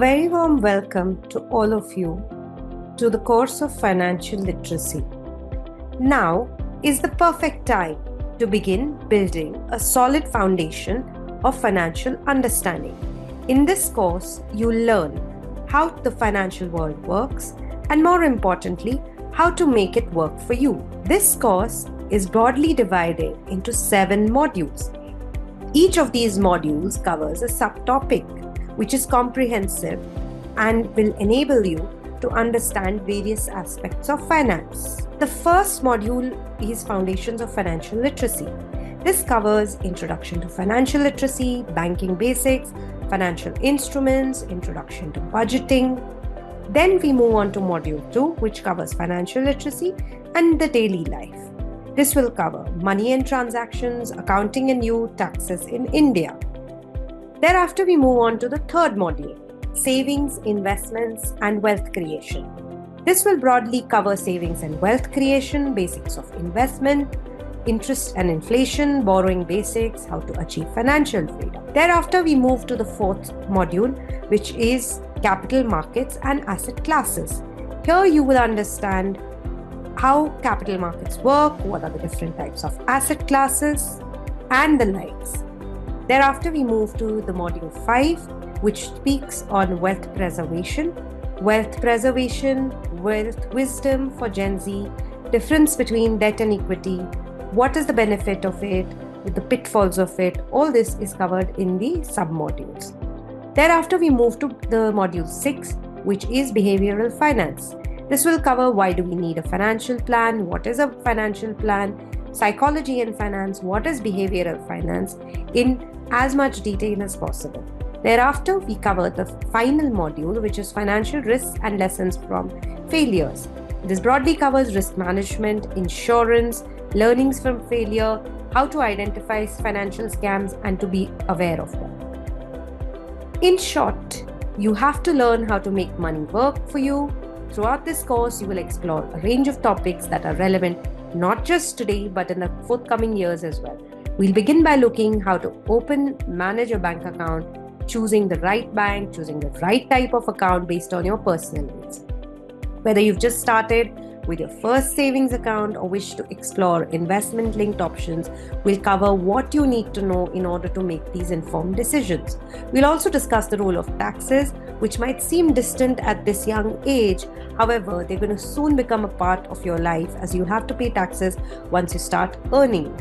very warm welcome to all of you to the course of financial literacy. Now is the perfect time to begin building a solid foundation of financial understanding. In this course, you'll learn how the financial world works and, more importantly, how to make it work for you. This course is broadly divided into 7 modules. Each of these modules covers a subtopic, which is comprehensive and will enable you to understand various aspects of finance. The first module is Foundations of Financial Literacy. This covers Introduction to Financial Literacy, Banking Basics, Financial Instruments, Introduction to Budgeting. Then we move on to Module 2, which covers Financial Literacy and the Daily Life. This will cover Money and Transactions, Accounting and You, Taxes in India. Thereafter, we move on to the third module, Savings, Investments and Wealth Creation. This will broadly cover savings and wealth creation, basics of investment, interest and inflation, borrowing basics, how to achieve financial freedom. Thereafter, we move to the fourth module, which is Capital Markets and Asset Classes. Here you will understand how capital markets work, what are the different types of asset classes, and the likes. Thereafter, we move to the module 5, which speaks on wealth preservation, wealth wisdom for Gen Z, difference between debt and equity, what is the benefit of it, the pitfalls of it. All this is covered in the sub-modules. Thereafter, we move to the module 6, which is behavioral finance. This will cover why do we need a financial plan, what is a financial plan, psychology and finance, what is behavioral finance, in as much detail as possible. Thereafter, we cover the final module, which is financial risks and lessons from failures. This broadly covers risk management, insurance, learnings from failure, how to identify financial scams and to be aware of them. In short, you have to learn how to make money work for you. Throughout this course, you will explore a range of topics that are relevant not just today, but in the forthcoming years as well. We'll begin by looking how to manage a bank account, choosing the right bank, choosing the right type of account based on your personal needs. Whether you've just started with your first savings account or wish to explore investment-linked options, we'll cover what you need to know in order to make these informed decisions. We'll also discuss the role of taxes, which might seem distant at this young age. However, they're going to soon become a part of your life as you have to pay taxes once you start earning.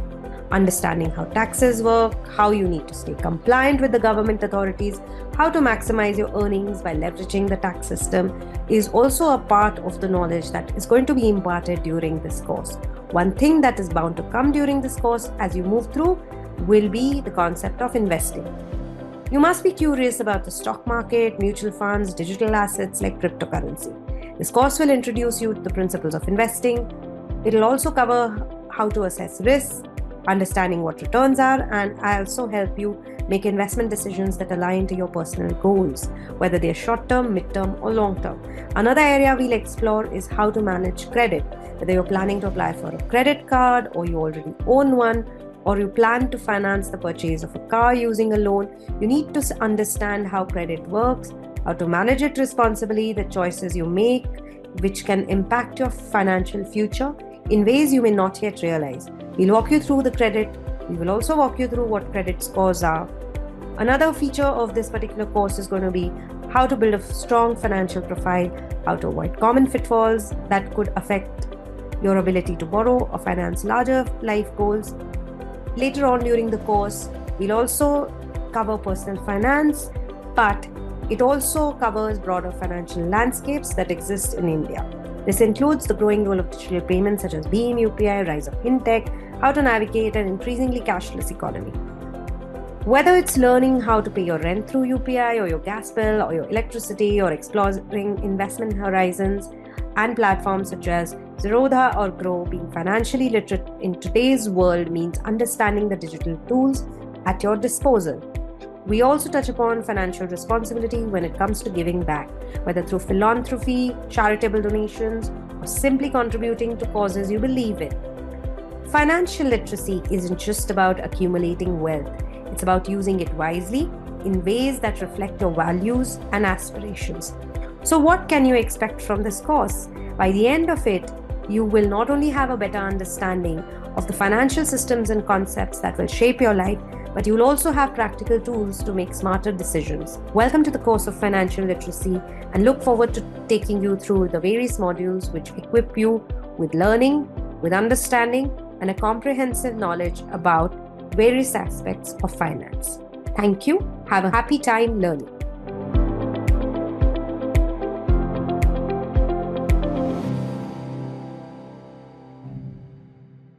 Understanding how taxes work, how you need to stay compliant with the government authorities, how to maximize your earnings by leveraging the tax system is also a part of the knowledge that is going to be imparted during this course. One thing that is bound to come during this course as you move through will be the concept of investing. You must be curious about the stock market, mutual funds, digital assets like cryptocurrency. This course will introduce you to the principles of investing. It will also cover how to assess risks, understanding what returns are, and I also help you make investment decisions that align to your personal goals, whether they're short-term, mid-term, or long-term. Another area we'll explore is how to manage credit, whether you're planning to apply for a credit card or you already own one, or you plan to finance the purchase of a car using a loan. You need to understand how credit works, how to manage it responsibly, the choices you make, which can impact your financial future in ways you may not yet realize. We'll walk you through the credit. We will also walk you through what credit scores are. Another feature of this particular course is going to be how to build a strong financial profile, how to avoid common pitfalls that could affect your ability to borrow or finance larger life goals. Later on during the course, we'll also cover personal finance, but it also covers broader financial landscapes that exist in India. This includes the growing role of digital payments such as BHIM UPI, rise of fintech, how to navigate an increasingly cashless economy. Whether it's learning how to pay your rent through UPI or your gas bill or your electricity, or exploring investment horizons and platforms such as Zerodha or Grow, being financially literate in today's world means understanding the digital tools at your disposal. We also touch upon financial responsibility when it comes to giving back, whether through philanthropy, charitable donations, or simply contributing to causes you believe in. Financial literacy isn't just about accumulating wealth. It's about using it wisely in ways that reflect your values and aspirations. So, what can you expect from this course? By the end of it, you will not only have a better understanding of the financial systems and concepts that will shape your life, but you will also have practical tools to make smarter decisions. Welcome to the course of Financial Literacy, and look forward to taking you through the various modules which equip you with learning, with understanding, and a comprehensive knowledge about various aspects of finance. Thank you. Have a happy time learning.